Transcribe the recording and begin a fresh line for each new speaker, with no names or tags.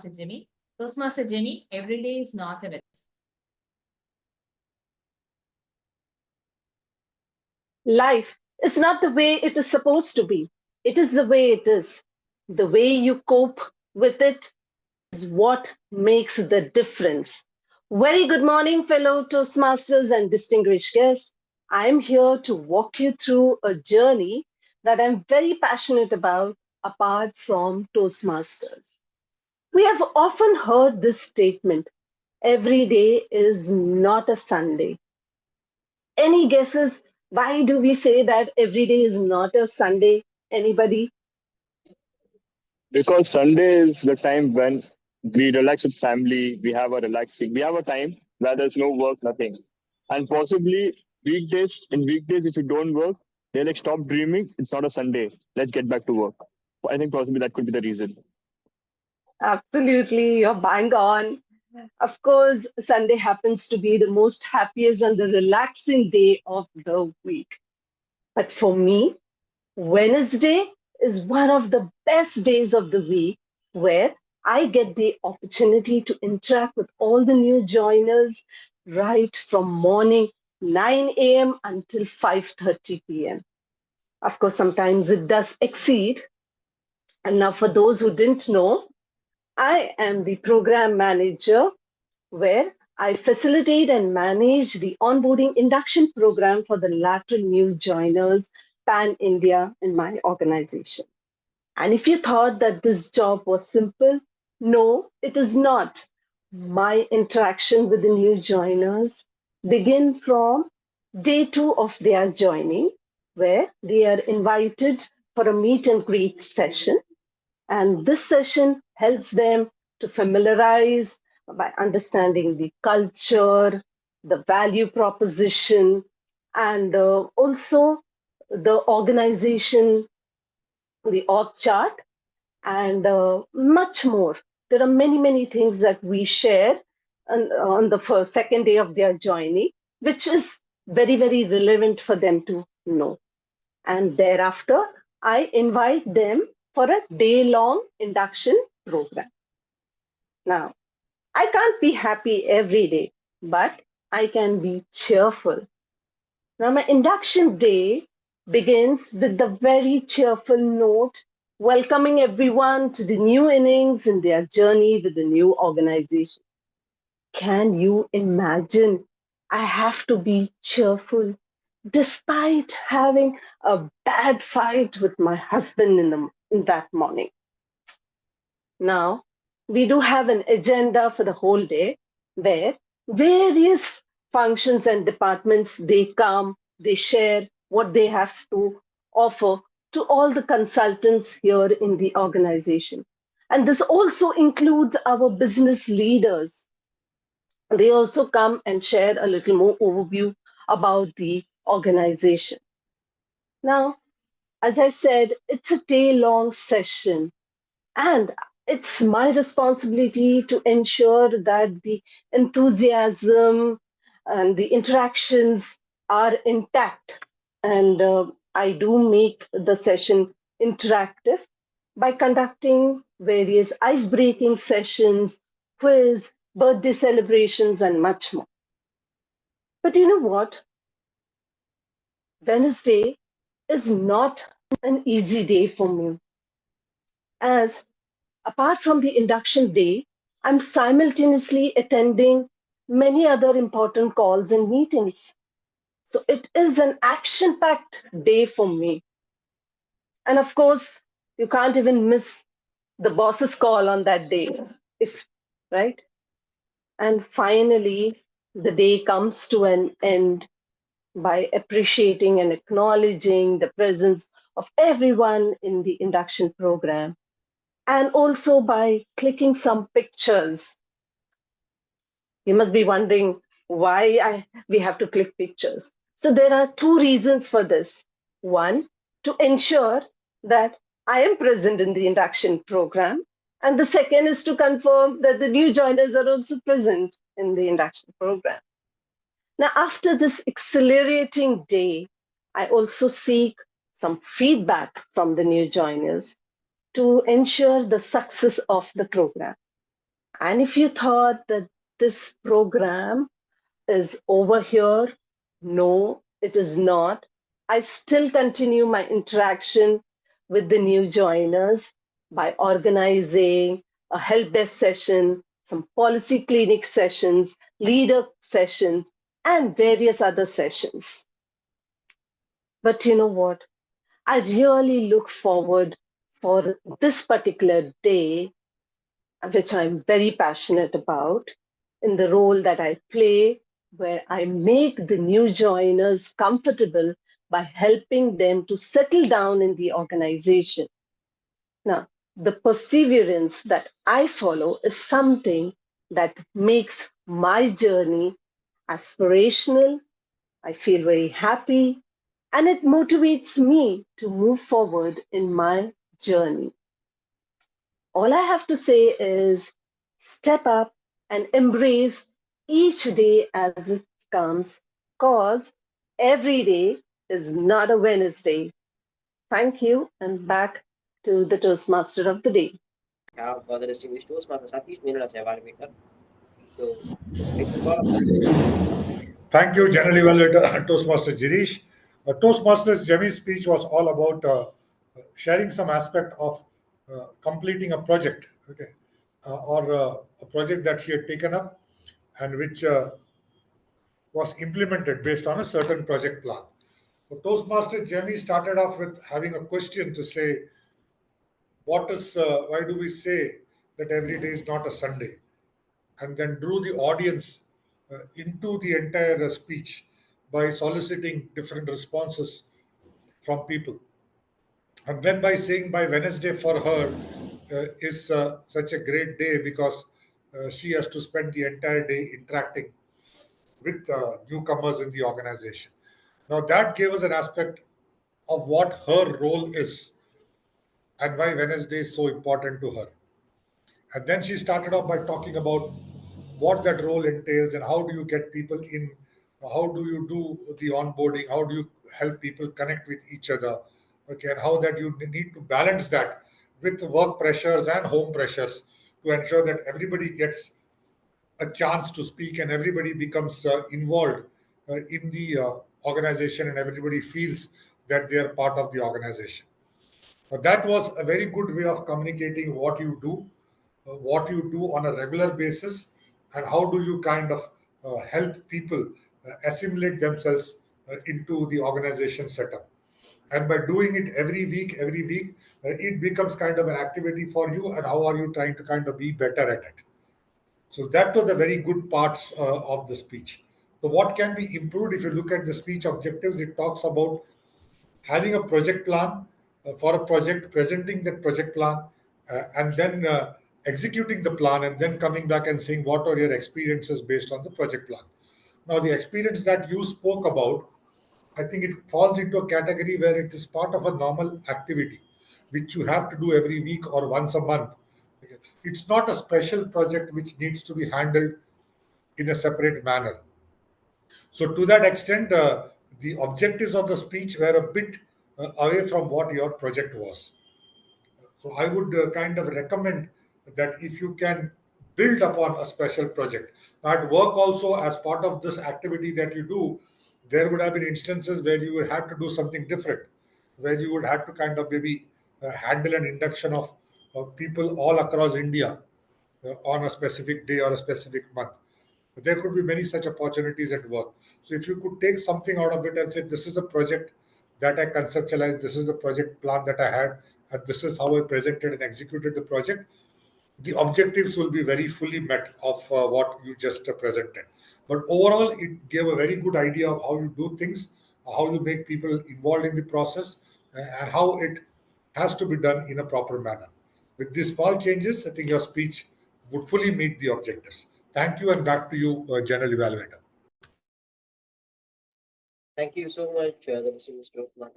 Toastmaster Jemy. Toastmaster Jemy, every day is not a race.
Life is not the way it is supposed to be. It is the way it is. The way you cope with it is what makes the difference. Very good morning, fellow Toastmasters and distinguished guests. I'm here to walk you through a journey that I'm very passionate about apart from Toastmasters. We have often heard this statement, every day is not a Sunday. Any guesses why do we say that every day is not a Sunday? Anybody?
Because Sunday is the time when we relax with family, we have a time where there's no work, nothing. And possibly in weekdays, if you don't work, they're like, stop dreaming, it's not a Sunday. Let's get back to work. I think possibly that could be the reason.
Absolutely, you're bang on. Of course, Sunday happens to be the most happiest and the relaxing day of the week. But for me, Wednesday is one of the best days of the week where I get the opportunity to interact with all the new joiners right from morning 9 a.m. until 5:30 p.m. Of course, sometimes it does exceed. And now, for those who didn't know, I am the program manager where I facilitate and manage the onboarding induction program for the lateral new joiners pan India in my organization. And if you thought that this job was simple, no, it is not. My interaction with the new joiners begin from day 2 of their joining, where they are invited for a meet and greet session. And this session helps them to familiarize by understanding the culture, the value proposition, and also the organization, the org chart, and much more. There are many, many things that we share on the second day of their joining, which is very, very relevant for them to know. And thereafter, I invite them for a day long induction program. Now, I can't be happy every day, but I can be cheerful. Now, my induction day begins with the very cheerful note, welcoming everyone to the new innings in their journey with the new organization. Can you imagine? I have to be cheerful despite having a bad fight with my husband in that morning. Now, we do have an agenda for the whole day where various functions and departments they come, they share what they have to offer to all the consultants here in the organization. And this also includes our business leaders. They also come and share a little more overview about the organization. Now, as I said, it's a day long session, and it's my responsibility to ensure that the enthusiasm and the interactions are intact. And I do make the session interactive by conducting various ice breaking sessions, quiz, birthday celebrations, and much more. But you know what? Wednesday is not an easy day for me, as apart from the induction day, I'm simultaneously attending many other important calls and meetings. So it is an action packed day for me. And of course, you can't even miss the boss's call on that day, if right? And finally, the day comes to an end by appreciating and acknowledging the presence of everyone in the induction program, and also by clicking some pictures. You must be wondering why we have to click pictures. So there are two reasons for this. One, to ensure that I am present in the induction program. And the second is to confirm that the new joiners are also present in the induction program. Now, after this exhilarating day, I also seek some feedback from the new joiners to ensure the success of the program. And if you thought that this program is over here, no, it is not. I still continue my interaction with the new joiners by organizing a help desk session, some policy clinic sessions, leader sessions, and various other sessions. But you know what? I really look forward for this particular day, which I'm very passionate about, in the role that I play, where I make the new joiners comfortable by helping them to settle down in the organization. Now, the perseverance that I follow is something that makes my journey aspirational. I feel very happy, and it motivates me to move forward in my journey. All I have to say is step up and embrace each day as it comes, because every day is not a Wednesday. Thank you, and back to the Toastmaster of the day.
Have the distinguished Toastmaster Satish, Menon as Evaluator. So, take the call of Satish.
Thank you, General Evaluator Toastmaster Girish. Toastmaster's Jemy's speech was all about sharing some aspect of completing a project, okay, or a project that she had taken up and which was implemented based on a certain project plan. So Toastmaster Jemy started off with having a question to say, why do we say that every day is not a Sunday? And then drew the audience into the entire speech by soliciting different responses from people. And then by saying by Wednesday for her is such a great day because she has to spend the entire day interacting with newcomers in the organization. Now, that gave us an aspect of what her role is and why Wednesday is so important to her. And then she started off by talking about what that role entails and how do you get people in, how do you do the onboarding, how do you help people connect with each other, okay, and how that you need to balance that with work pressures and home pressures to ensure that everybody gets a chance to speak and everybody becomes involved in the organization and everybody feels that they are part of the organization. That was a very good way of communicating what you do on a regular basis, and how do you kind of help people assimilate themselves into the organization setup. And by doing it every week, it becomes kind of an activity for you, and how are you trying to kind of be better at it. So that was the very good parts of the speech. So what can be improved? If you look at the speech objectives, it talks about having a project plan for a project, presenting that project plan, and then executing the plan, and then coming back and saying what are your experiences based on the project plan. Now, the experience that you spoke about, I think it falls into a category where it is part of a normal activity, which you have to do every week or once a month. Okay. It's not a special project which needs to be handled in a separate manner. So, to that extent, the objectives of the speech were a bit away from what your project was. So, I would kind of recommend that if you can build upon a special project. Now, at work also, as part of this activity that you do, there would have been instances where you would have to do something different, where you would have to kind of maybe handle an induction of people all across India on a specific day or a specific month. There could be many such opportunities at work. So if you could take something out of it and say, this is a project that I conceptualized, this is the project plan that I had, and this is how I presented and executed the project, the objectives will be very fully met of what you just presented. But overall, it gave a very good idea of how you do things, how you make people involved in the process, and how it has to be done in a proper manner. With these small changes, I think your speech would fully meet the objectives. Thank you, and back to you, General Evaluator.
Thank you so much, the distinguished Toastmaster.